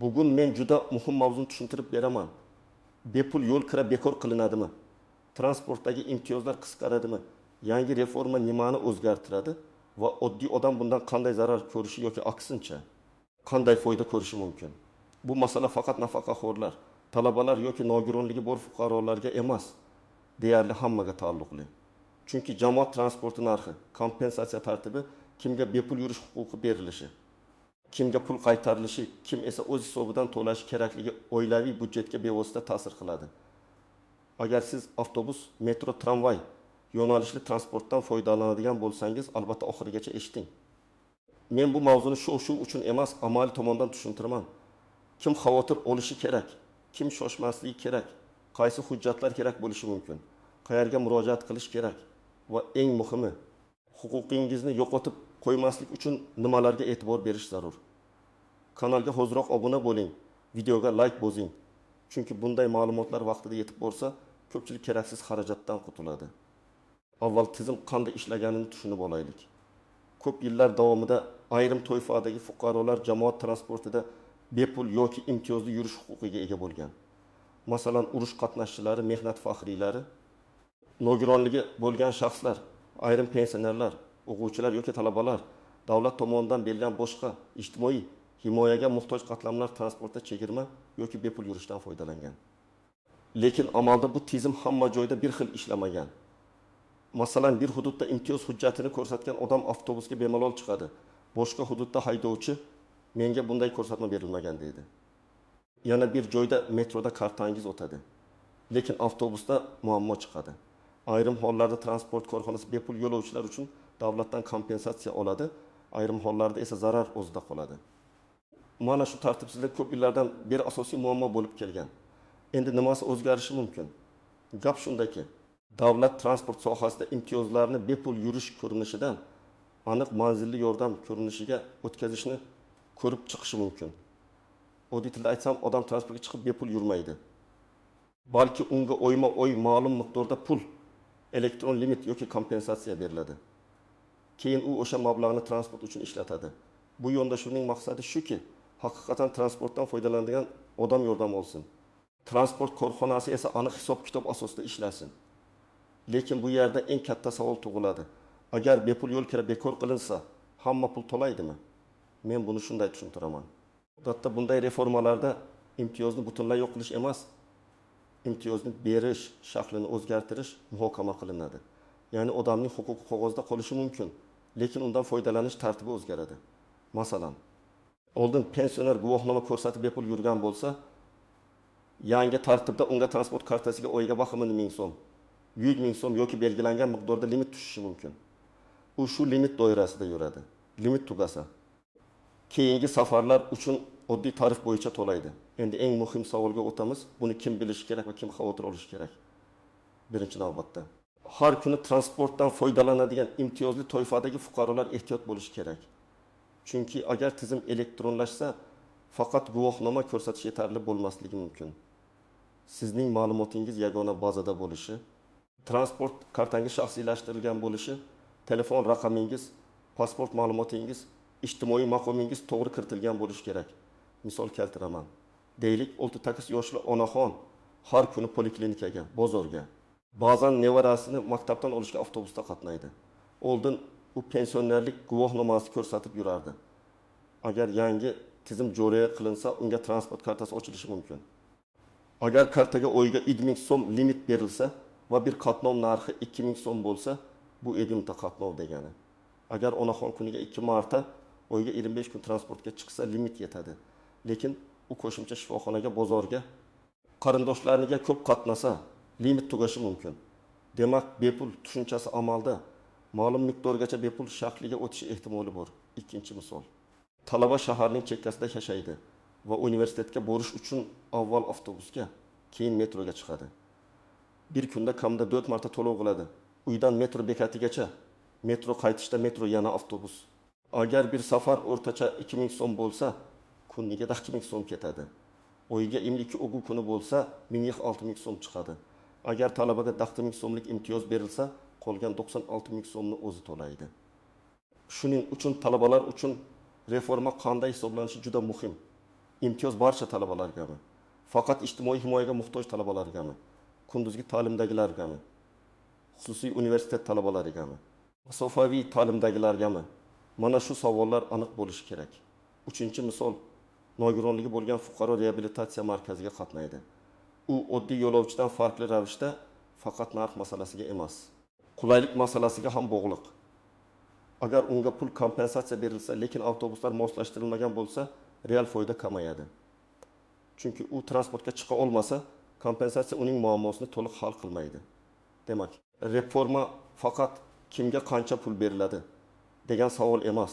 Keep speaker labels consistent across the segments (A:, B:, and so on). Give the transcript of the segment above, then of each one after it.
A: Bugun men juda muhim mavzuni tushuntirib beraman. Bepul yo'l kira bekor qilinadimi? Transportdagi imtiyozlar qisqaradimi? Yangi reforma nimani o'zgartiradi va oddiy odam bundan qanday zarar ko'rishi yoki aksincha qanday foyda ko'rishi mumkin? Bu masala faqat nafaqaxo'rlar, talabalar yoki nogironligi bor fuqarolarga emas, deyarli hammaga taalluqli. Chunki jamoat transporti narxi, kompensatsiya tartibi, kimga bepul yurish huquqi berilishi, kimga pul qaytarilishi, kim esa o'z hisobidan to'lashi kerakligi oilaviy budjetga bevosita ta'sir qiladi. Agar siz avtobus, metro, tramvay yo'nalishli transportdan foydalanadigan bo'lsangiz, albatta oxirigacha eshiting. Men bu mavzuni shu uchun emas, amaliy tomondan tushuntiraman. Kim xavotir olishi kerak, kim shoshmasligi kerak, qaysi hujjatlar kerak bo'lishi mumkin, qayerga murojaat qilish kerak va eng muhimi, huquqingizni yo'qotib qo'ymaslik uchun nimalarga e'tibor berish zarur. Kanalga hoziroq obuna bo'ling, videoga like bosing. Chunki bunday ma'lumotlar vaqtida yetib borsa, ko'pchilik keraksiz xarajatdan qutuladi. Avval tizim qanday ishlaganini tushunib olaylik. Ko'p yillar davomida ayrim toifadagi fuqarolar jamoat transportida bepul yoki imtiyozli yurish huquqiga ega bo'lgan. Masalan, urush qatnashchilari, mehnat faxriylari, nogironligi bo'lgan shaxslar, ayrim pensionerlar, o'quvchilar yoki talabalar, davlat tomonidan berilgan boshqa ijtimoiy himoyaga muhtoj qatlamlar transportda chegirma yoki bepul yurishdan foydalangan. Lekin amalda bu tizim hamma joyda bir xil ishlamagan. Masalan, bir hududda imtiyoz hujjatini ko'rsatgan odam avtobusga bemalol chiqadi. Boshqa hududda haydovchi menga bunday ko'rsatma berilmagan deydi. Yana bir joyda metroda kartangiz o'tadi. Lekin avtobusda muammo chiqadi. Ayrim hollarda transport korxonasi bepul yo'lovchilar uchun davlatdan kompensatsiya oladi, ayrim hollarda esa zarar o'zida qoladi. Mana shu tartibsizlik ko'p yillardan beri asosiy muammo bo'lib kelgan. Endi nimasi o'zgarishi mumkin? Gap shundaki, davlat transport sohasida imtiyozlarni bepul yurish ko'rinishidan aniq manzilli yordam ko'rinishiga o'tkazishni ko'rib chiqishi mumkin. Oddiy tilda aytsam, odam transportga chiqib bepul yurmaydi. Balki unga oyma-oy ma'lum miqdorda pul, elektron limit yoki kompensatsiya beriladi. Keyin u o'sha mablag'ni transport uchun ishlatadi. Bu yondashuvning maqsadi shuki, haqiqatan transportdan foydalanadigan odam yordam olsin. Transport korxonasi esa aniq hisob-kitob asosida ishlasin. Lekin bu yerda eng katta savol tug'iladi. Agar bepul yo'l kira bekor qilinsa, hamma pul to'laydimi? Men buni shunday tushuntiraman. Odatda bunday reformalarda imtiyozni butunlay yo'q qilish emas, imtiyozni berish shaklini o'zgartirish muhokama qilinadi. Ya'ni odamning huquqi qog'ozda qolishi mumkin, lekin undan foydalanish tartibi o'zgaradi. Masalan, oldin pensioner guvohnoma ko'rsatib bepul yurgan bo'lsa, yangi tartibda unga transport kartasiga oyiga baximi 1000 so'm, 100 ming so'm yoki belgilangan miqdorda limit tushishi mumkin. U shu limit doirasida yuradi. Limit tugasa, keyingi safarlar uchun oddiy tarif bo'yicha to'laydi. Endi eng muhim savolga o'tamiz. Buni kim bilishi kerak va kim xavotir olishi kerak? Birinchi navbatda, har kuni transportdan foydalanadigan imtiyozli toifadagi fuqarolar ehtiyot bo'lishi kerak. Chunki agar tizim elektronlashsa, faqat guvohnoma ko'rsatish yetarli bo'lmasligi mumkin. Sizning ma'lumotingiz yagona bazada bo'lishi, transport kartangiz shaxsiylashtirilgan bo'lishi, telefon raqamingiz, pasport ma'lumotingiz, ijtimoiy maqomingiz to'g'ri kiritilgan bo'lishi kerak. Misol keltiraman. Deylik, 38 yoshli onaxon har kuni poliklinikaga, bozorga, ba'zan nevarasini maktabdan olishga avtobusda qatnaydi. Oldin u pensionerlik guvohnomasi ko'rsatib yurardi. Agar yangi tizim joriy qilinsa, unga transport kartasi ochilishi mumkin. Agar kartaga oyiga 2000 so'm limit berilsa va bir qatnov narxi 2000 so'm bo'lsa, bu edimta qatnov degani. Agar onaxon kuniga 2 marta oyiga 25 kun transportga chiqsa, limit yetadi. Lekin u qo'shimcha shifoxonaga, bozorga, qarindoshlariga ko'p qatnasa, limit tugashi mumkin. Demak, bepul tushunchasi amalda ma'lum miqdorgacha bepul shakliga o'tishi ehtimoli bor. Ikkinchi misol. Talaba shaharning chekkasida yashaydi va universitetga borish uchun avval avtobusga, keyin metroga chiqadi. Bir kunda kamida 4 marta to'lov qiladi. Uydan metro bekatigacha, metro qaytishda metro yana avtobus. Agar bir safar o'rtacha 2000 so'm bo'lsa, kuniga 2000 so'm ketadi. Oyiga 22 o'quv kuni bo'lsa, 1060 so'm chiqadi. Agar talabaga 1000 so'mlik imtiyoz berilsa, qolgan 96 so'mni o'zi to'laydi. Shuning uchun talabalar uchun reforma qanday hisoblanishi juda muhim. imtiyoz barcha talabalargami? Faqat ijtimoiy himoyaga muhtoj talabalargami? Kunduzgi ta'limdagilargami? Xususiy universitet talabalarigami? Masofaviy ta'limdagilargami? Mana shu savollar aniq bo'lishi kerak. Uchinchi misol, nogironligi bo'lgan fuqaro reabilitatsiya markaziga qatnaydi. U oddiy yo'lovchidan farqli ravishda faqat narx masalasiga emas, qulaylik masalasiga ham bog'liq. Agar unga pul kompensatsiya berilsa, lekin avtobuslar moslashtirilmagan bo'lsa, real foyda kamayadi. Chunki u transportga chiqa olmasa, kompensatsiya uning muammosini to'liq hal qilmaydi. Demak, reforma faqat kimga qancha pul beriladi degan savol emas,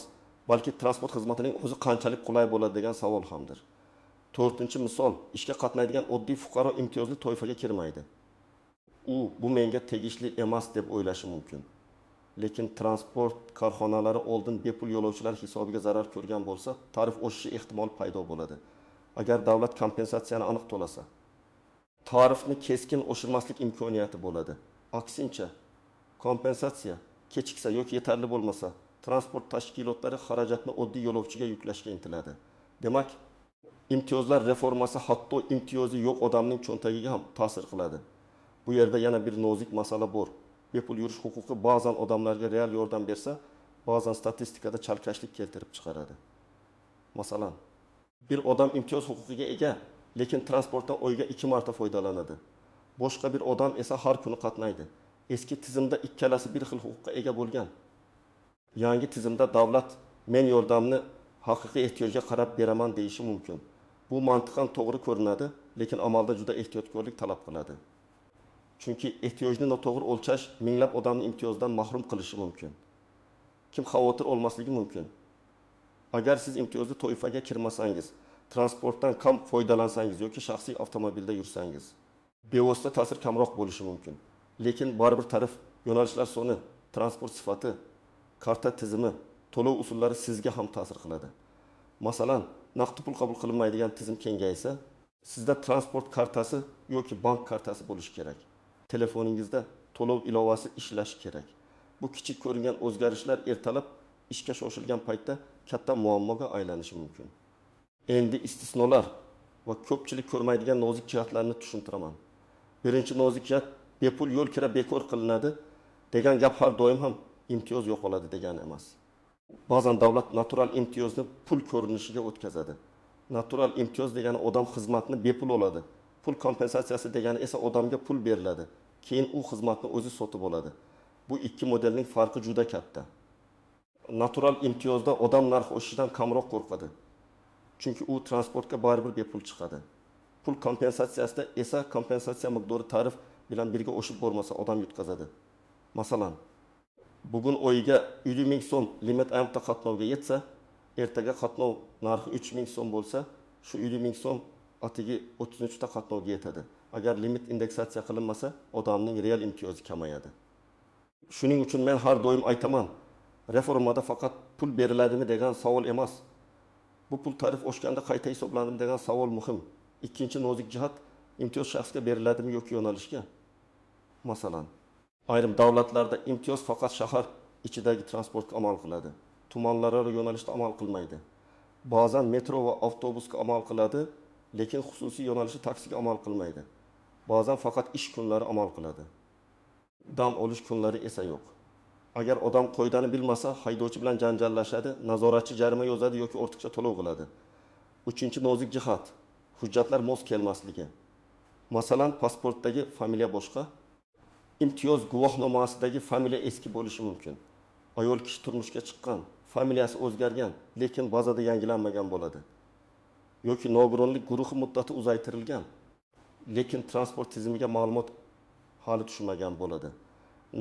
A: balki transport xizmatining o'zi qanchalik qulay bo'ladi degan savol hamdir. To'rtinchi misol, ishga qatnaydigan oddiy fuqaro imtiyozli toifaga kirmaydi. U bu menga tegishli emas deb o'ylashi mumkin. Lekin transport korxonalari oldin bepul yo'lovchilar hisobiga zarar ko'rgan bo'lsa, tarif oshishi ehtimoli paydo bo'ladi. Agar davlat kompensatsiyani aniq to'lasa, tarifni keskin oshirmaslik imkoniyati bo'ladi. Aksincha, kompensatsiya kechiksa yoki yetarli bo'lmasa, transport tashkilotlari xarajatni oddiy yo'lovchiga yuklashga intiladi. Demak, imtiyozlar reformasi hatto imtiyozi yo'q odamning cho'ntagiga ham ta'sir qiladi. Bu yerda yana bir nozik masala bor. Bepul yurish huquqi ba'zan odamlarga real yordam bersa, ba'zan statistikada chalkashlik keltirib chiqaradi. Masalan, bir odam imtiyoz huquqiga ega, lekin transportdan oyiga 2 marta foydalanadi. Boshqa bir odam esa har kuni qatnaydi. Eski tizimda ikkalasi bir xil huquqqa ega bo'lgan. Yangi tizimda davlat men yordamni haqiqiy ehtiyojga qarab beraman deyishi mumkin. Bu mantiqan to'g'ri ko'rinadi, lekin amalda juda ehtiyotkorlik talab qiladi. Chunki ehtiyojni noto'g'ri o'lchash minglab odamni imtiyozdan mahrum qilishi mumkin. Kim xavotir olmasligi mumkin? Agar siz imtiyozli toifaga kirmasangiz, transportdan kam foydalansangiz yoki shaxsiy avtomobilda yursangiz, bevosita ta'sir kamroq bo'lishi mumkin. Lekin baribir tarif, yo'nalishlar soni, transport sifati, karta tizimi, to'lov usullari sizga ham ta'sir qiladi. Masalan, naqd pul qabul qilinmaydigan tizim kengaysa, sizda transport kartasi yoki bank kartasi bo'lishi kerak. Telefoningizda to'lov ilovasi ishlashi kerak. Bu kichik ko'ringan o'zgarishlar ertalab ishga shoshilgan paytda katta muammoga aylanishi mumkin. Endi istisnolar va ko'pchilik ko'rmaydigan nozik jihatlarni tushuntiraman. Birinchi nozik jihat, bepul yo'l kira bekor qilinadi degan gap har doim ham imtiyoz yo'qoladi degani emas. Ba'zan davlat natural imtiyozni pul ko'rinishiga o'tkazadi. Natural imtiyoz degani odam xizmatni bepul oladi. Pul kompensatsiyasi degani esa odamga pul beriladi. Keyin u xizmatni o'zi sotib oladi. Bu ikki modelning farqi juda katta. Natural imtiyozda odam narx oshishidan kamroq qo'rqadi. Chunki u transportga baribir bepul chiqadi. Pul kompensatsiyasida esa kompensatsiya miqdori tarif bilan birga oshib bormasa odam yutqazadi. Masalan, bugun oyiga 50 ming so'm limit aymta qatnovga yetsa, ertaga qatnov narxi 3 ming so'm bo'lsa, shu 50 ming so'm atigi 33 ta qatnovga yetadi. Agar limit indeksatsiya qilinmasa, odamning real imtiyozi kamayadi. Shuning uchun men har doim aytaman, reformada faqat pul beriladimi degan savol emas. Bu pul tarif oshganda qayta hisoblanadimi degan savol muhim. Ikkinchi nozik jihat, imtiyoz shaxsga beriladimi yoki yo'nalishga? Masalan, ayrim davlatlarda imtiyoz faqat shahar ichidagi transportga amal qiladi. Tumanlararo yo'nalishda amal qilmaydi. Ba'zan metro va avtobusga amal qiladi, lekin xususiy yo'nalishi taksiga amal qilmaydi. Ba'zan faqat ish kunlari amal qiladi. Dam olish kunlari esa yo'q. Agar odam qoidani bilmasa, haydovchi bilan janjallashadi, nazoratchi jarima yozadi yoki ortiqcha to'lov qiladi. Uchinchi nozik jihat, hujjatlar mos kelmasligi. Masalan, pasportdagi familiya boshqa, imtiyoz guvohnomasidagi familiya eski bo'lishi mumkin. Ayol kishi turmushga chiqqan, familiyasi o'zgargan, lekin bazada yangilanmagan bo'ladi. Yoki nogironlik guruhi muddati uzaytirilgan, lekin transport tizimiga ma'lumot hali tushmagan bo'ladi.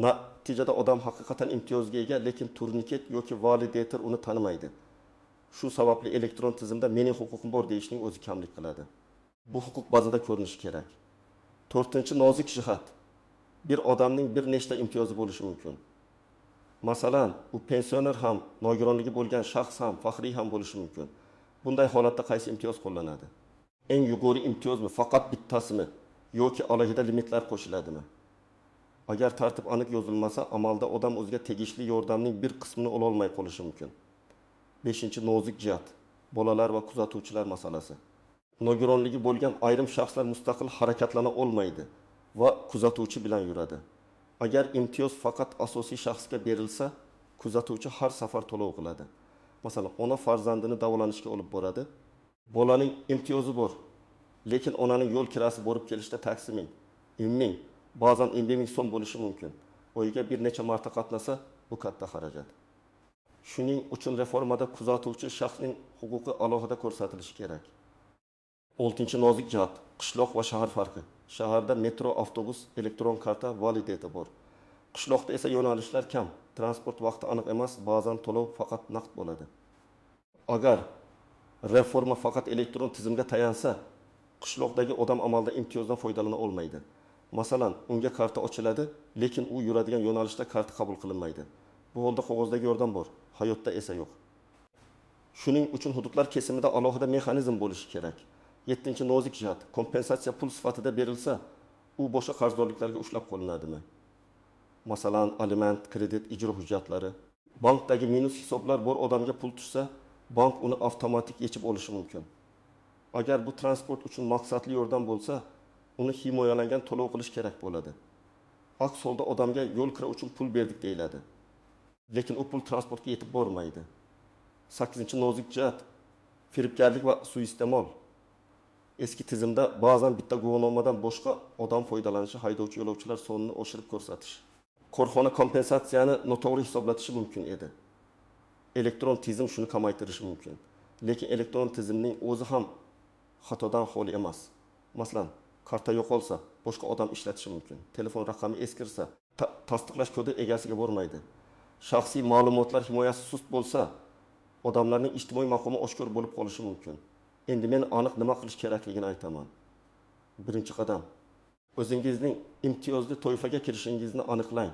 A: Natijada odam haqiqatan imtiyozga ega, lekin turniket yoki validator uni tanimaydi. Shu sababli elektron tizimda mening huquqim bor deyishning o'zi kamlik qiladi. Bu huquq bazada ko'rinishi kerak. To'rtinchi nozik jihat, bir odamning bir nechta imtiyozi bo'lishi mumkin. Masalan, u pensioner ham, nogironligi bo'lgan shaxs ham, faxriy ham bo'lishi mumkin. Bunday holatda qaysi imtiyoz qo'llanadi? Eng yuqori imtiyozmi, faqat bittasimi yoki alohida limitlar qo'shiladimi? Agar tartib aniq yozilmasa, amalda odam o'ziga tegishli yordamning bir qismini ola olmay qolishi mumkin. 5-nozik jihat, bolalar va kuzatuvchilar masalasi. nogironligi bo'lgan ayrim shaxslar mustaqil harakatlana olmaydi va kuzatuvchi bilan yuradi. Agar imtiyoz faqat asosiy shaxsga berilsa, kuzatuvchi har safar to'lov qiladi. Masalan, ona farzandini davolanishga olib boradi. Bolaning imtiyozi bor, lekin onaning yo'l kirasi borib kelishda taksi 1000, 1000, ba'zan 20 so'm bo'lishi mumkin. Oyiga bir necha marta qatnasa, bu katta xarajat. Shuning uchun reformada kuzatuvchi shaxsning huquqi alohida ko'rsatilishi kerak. 6-nozik jihat, qishloq va shahar farqi. Shaharda metro, avtobus, elektron karta, validati bor. Qishloqda esa yo'nalishlar kam, transport vaqti aniq emas, ba'zan to'lov faqat naqd bo'ladi. Agar reforma faqat elektron tizimga tayansa, qishloqdagi odam amalda imtiyozdan foydalana olmaydi. Masalan, unga karta ochiladi, lekin u yuradigan yo'nalishda karta qabul qilinmaydi. Bu holda qog'ozdagi yordam bor, hayotda esa yo'q. Shuning uchun hududlar kesimida alohida mexanizm bo'lishi kerak. 7-nozik jihat, kompensatsiya pul sifatida berilsa, u boshqa qarzdorliklarga ushlab qo'linadimi? Masalan, aliment, kredit, ijro hujjatlari. Bankdagi minus hisoblar bor odamga pul tushsa, bank uni avtomatik yechib olishi mumkin. Agar bu transport uchun maqsadli yordam bo'lsa, uni himoyalangan to'lov qilish kerak bo'ladi. Aks holda odamga yo'l kira uchun pul berdik deyiladi. Lekin u pul transportga yetib bormaydi. 8-nozik jihat, firibgarlik va suiiste'mol. Eski tizimda ba'zan bitta guvohnomadan boshqa odam foydalanishi, haydovchi yo'lovchilar sonini oshirib ko'rsatish. Korxona kompensatsiyani noto'g'ri hisoblatishi mumkin edi. Elektron tizim shuni kamaytirishi mumkin. Lekin elektron tizimning o'zi ham xatodan xoli emas. Masalan, karta yo'qolsa, boshqa odam ishlatishi mumkin. Telefon raqami eskirsa, tasdiqlash kodi egasiga bormaydi. Shaxsiy ma'lumotlar himoyasi sust bo'lsa, odamlarning ijtimoiy maqomi oshkor bo'lib qolishi mumkin. Endi men aniq nima qilish kerakligini aytaman. Birinchi qadam, o'zingizning imtiyozli toifaga kirishingizni aniqlang.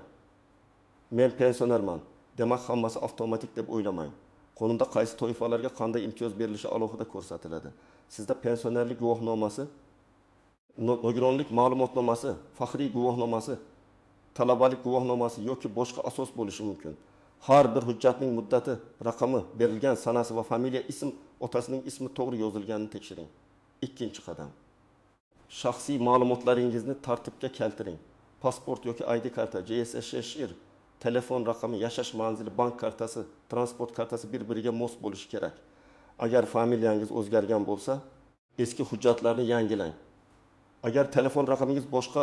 A: Men pensionerman, demak hammasi avtomatik deb o'ylamang. Qonunda qaysi toifalarga qanday imtiyoz berilishi alohida ko'rsatiladi. Sizda pensionerlik guvohnomasi, nogironlik ma'lumotnomasi, faxriy guvohnomasi, talabalik guvohnomasi yoki boshqa asos bo'lishi mumkin. Har bir hujjatning muddati, raqami, berilgan sanasi va familiya ism, otasining ismi to'g'ri yozilganini tekshiring. Ikkinchi qadam. Shaxsiy ma'lumotlaringizni tartibga keltiring. Pasport yoki ID karta, JSSHR, telefon raqami, yashash manzili, bank kartasi, transport kartasi bir-biriga mos bo'lishi kerak. Agar familiyangiz o'zgargan bo'lsa, eski hujjatlarni yangilang. Agar telefon raqamingiz boshqa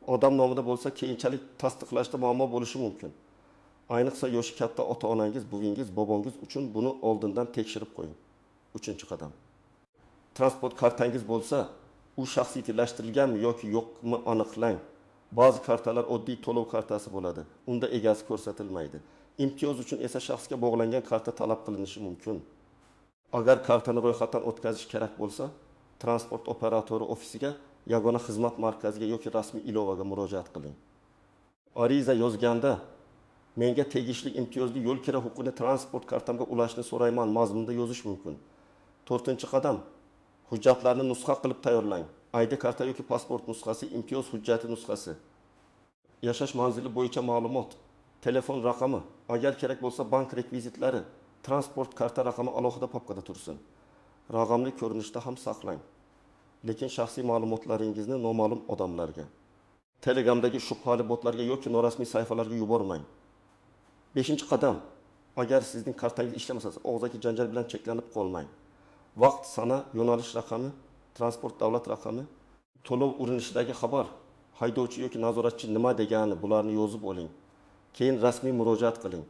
A: odam nomida bo'lsa, keyinchalik tasdiqlashda muammo bo'lishi mumkin. Ayniqsa yoshi katta ota-onangiz, buvingiz, bobongiz uchun buni oldindan tekshirib qo'ying. 3-qadam. Transport kartangiz bo'lsa, u shaxsiylashtirilganmi yoki yo'qmi aniqlang. Ba'zi kartalar oddiy to'lov kartasi bo'ladi. Unda egasi ko'rsatilmaydi. Imtiyoz uchun esa shaxsga bog'langan karta talab qilinishi mumkin. Agar kartani ro'yxatdan o'tkazish kerak bo'lsa, transport operatori ofisiga, yagona xizmat markaziga yoki rasmiy ilovaga murojaat qiling. Ariza yozganda menga tegishli imtiyozli yo'l kira huquqini transport kartamga ulashni so'rayman mazmunida yozish mumkin. 4-qadam. Hujjatlarni nusxa qilib tayyorlang. ID karta yoki pasport nusxasi, imtiyoz hujjati nusxasi. Yashash manzili bo'yicha ma'lumot, telefon raqami, agar kerak bo'lsa bank rekvizitlari, transport karta raqami alohida papkada tursin. Raqamli ko'rinishda ham saqlang. Lekin shaxsiy ma'lumotlaringizni noma'lum odamlarga, Telegramdagi shubhali botlarga yoki norasmiy sayfalarga yubormang. 5-qadam. Agar sizning kartangiz ishlamasa, og'zaki janjal bilan cheklanib qolmang. Vaqt, sana, yo'nalish raqami, transport davlat raqami, to'lov urinishidagi xabar, haydovchi yoki nazoratchi nima degani, bularni yozib oling. Keyin rasmiy murojaat qiling.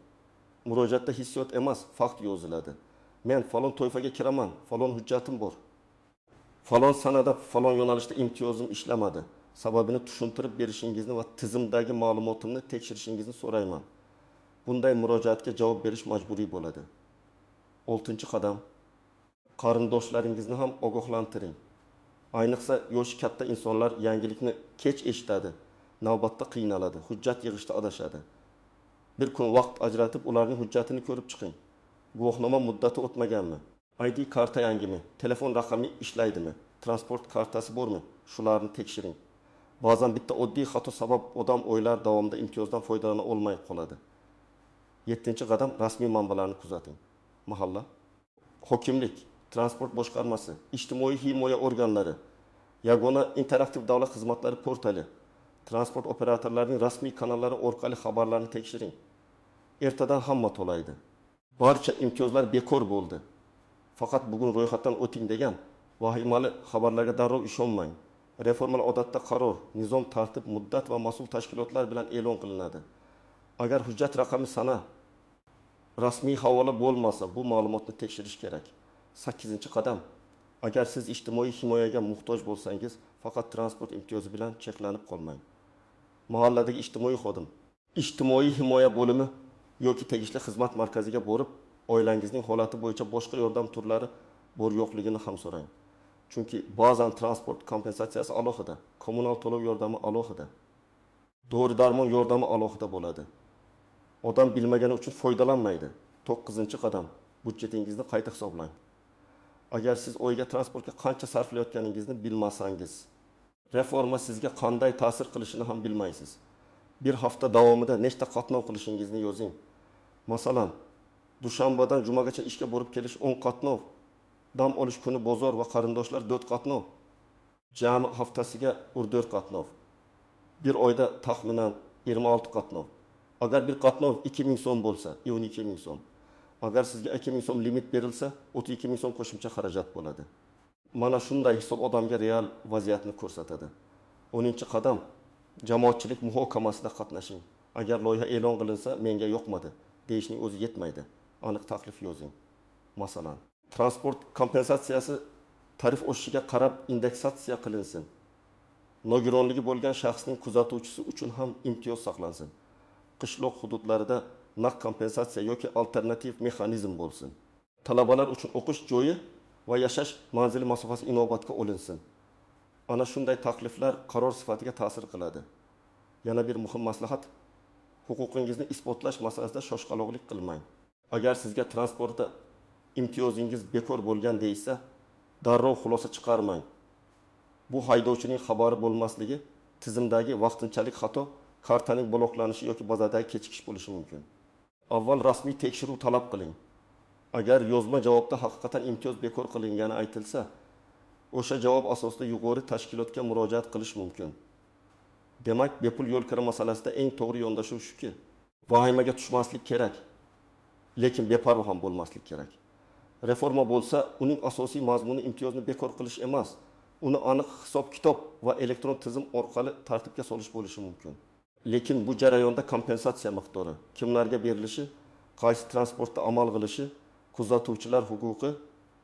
A: Murojaatda hissiyot emas, fakt yoziladi. Men falon toifaga kiraman, falon hujjatim bor. Falon sanada, falon yo'nalishda imtiyozim ishlamadi. Sababini tushuntirib berishingizni va tizimdagi ma'lumotimni tekshirishingizni so'rayman. Bunday murojaatga javob berish majburiy bo'ladi. 6-qadam. Qarindoshlaringizni ham ogohlantiring. Ayniqsa yoshi katta insonlar yangilikni kech eshitadi, navbatda qiynaladi, hujjat yig'ishda adashadi. Bir kun vaqt ajratib ularning hujjatini ko'rib chiqing. Guvohnoma muddati o'tmaganmi? ID karta yangimi? Telefon raqami ishlaydimi? Transport kartasi bormi? Shularni tekshiring. Ba'zan bitta oddiy xato sabab odam oylar davomida imtiyozdan foydalana olmay qoladi. 7-qadam. Rasmiy manbalarni kuzating. Mahalla, hokimlik, transport boshqarmasi, ijtimoiy himoya organlari, yagona interaktiv davlat xizmatlari portali, transport operatorlarining rasmiy kanallari orqali xabarlarni tekshiring. Ertadan hamma to'laydi. Barcha imtiyozlar bekor bo'ldi. Faqat bugun ro'yxatdan o'ting degan vahimali xabarlarga darrov ishonmang. Reformalar odatda qaror, nizom, tartib, muddat va mas'ul tashkilotlar bilan e'lon qilinadi. Agar hujjat raqami sana rasmiy havola bo'lmasa, bu ma'lumotni tekshirish kerak. 8-qadam. Agar siz ijtimoiy himoyaga muhtoj bo'lsangiz, faqat transport imtiyozi bilan cheklanib qolmang. Mahalladagi ijtimoiy xodim, ijtimoiy himoya bo'limi yoki tegishli xizmat markaziga borib, oilangizning holati bo'yicha boshqa yordam turlari bor yo'qligini ham so'rang. Chunki ba'zan transport kompensatsiyasi alohida, kommunal to'lov yordami alohida, dori-darmon yordami alohida bo'ladi. Odam bilmagani uchun foydalanmaydi. 9-qadam. Budjetingizni qayta hisoblang. Agar siz oyga transportga qancha sarflayotganingizni bilmasangiz, reforma sizga qanday ta'sir qilishini ham bilmaysiz. Bir hafta davomida nechta qatnov qilishingizni yozing. Masalan, dushanbadan jumagacha ishga borib kelish 10 qatnov, dam olish kuni bozor va qarindoshlar 4 qatnov, jami haftasiga 4 qatnov. Bir oyda taxminan 26 qatnov. Agar bir qatnov 2000 so'm bo'lsa, 12000 so'm. Agar sizga 2000 so'm limit berilsa, 32000 so'm qo'shimcha xarajat bo'ladi. Mana shunday hisob odamga real vaziyatni ko'rsatadi. 10-qadam, jamoatchilik muhokamasida qatnashing. Agar loyiha e'lon qilinsa, menga yoqmadi deyishning o'zi yetmaydi. Aniq taklif yozing. Masalan, transport kompensatsiyasi tarif o'sishiga qarab indeksatsiya qilinsin. Nogironligi bo'lgan shaxsning kuzatuvchisi uchun ham imtiyoz saqlansin. Qishloq hududlarida naqd kompensatsiya yoki alternativ mexanizm bo'lsin. Talabalar uchun o'qish joyi va yashash manzili masofasi inobatga olinsin. Ana shunday takliflar qaror sifatiga ta'sir qiladi. Yana bir muhim maslahat, huquqingizni isbotlash masalasida shoshqaloqlik qilmang. Agar sizga transportda imtiyozingiz bekor bo'lgan deysa, darrov xulosa chiqarmang. Bu haydovchining xabari bo'lmasligi, tizimdagi vaqtinchalik xato, kartaning bloklanishi yoki bazadagi kechikish bo'lishi mumkin. Avval rasmiy tekshiruv talab qiling. Agar yozma javobda haqiqatan imtiyoz bekor qilingani aytilsa, o'sha javob asosida yuqori tashkilotga murojaat qilish mumkin. Demak, bepul yo'l kira masalasida eng to'g'ri yondashuv shuki, vahimaga tushmaslik kerak, lekin beparvo ham bo'lmaslik kerak. Reforma bo'lsa, uning asosiy mazmuni imtiyozni bekor qilish emas, uni aniq hisob-kitob va elektron tizim orqali tartibga solish bo'lishi mumkin. Lekin bu jarayonda kompensatsiya miqdori, kimlarga berilishi, qaysi transportda amal qilishi, kuzatuvchilar huquqi,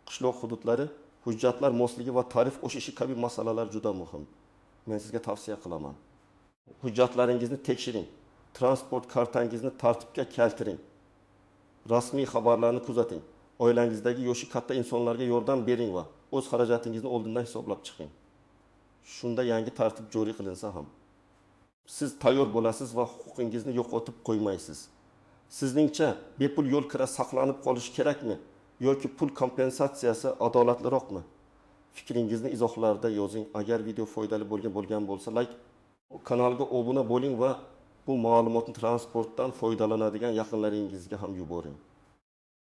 A: qishloq hududlari, hujjatlar mosligi va tarif oshishi kabi masalalar juda muhim. Men sizga tavsiya qilaman. Hujjatlaringizni tekshiring, transport kartangizni tartibga keltiring, rasmiy xabarlarni kuzating, oilangizdagi yoshi katta insonlarga yordam bering va o'z xarajatingizni oldindan hisoblab chiqing. Shunda yangi tartib joriy qilinsa ham siz tayyor bo'lasiz va huquqingizni yo'qotib qo'ymaysiz. Sizningcha bepul yo'l kira saqlanib qolishi kerakmi yoki pul kompensatsiyasi adolatliroqmi? Fikringizni izohlarda yozing. Agar video foydali bo'lgan bo'lsa, like, kanalga obuna bo'ling va bu ma'lumotni transportdan foydalanadigan yaqinlaringizga ham yuboring.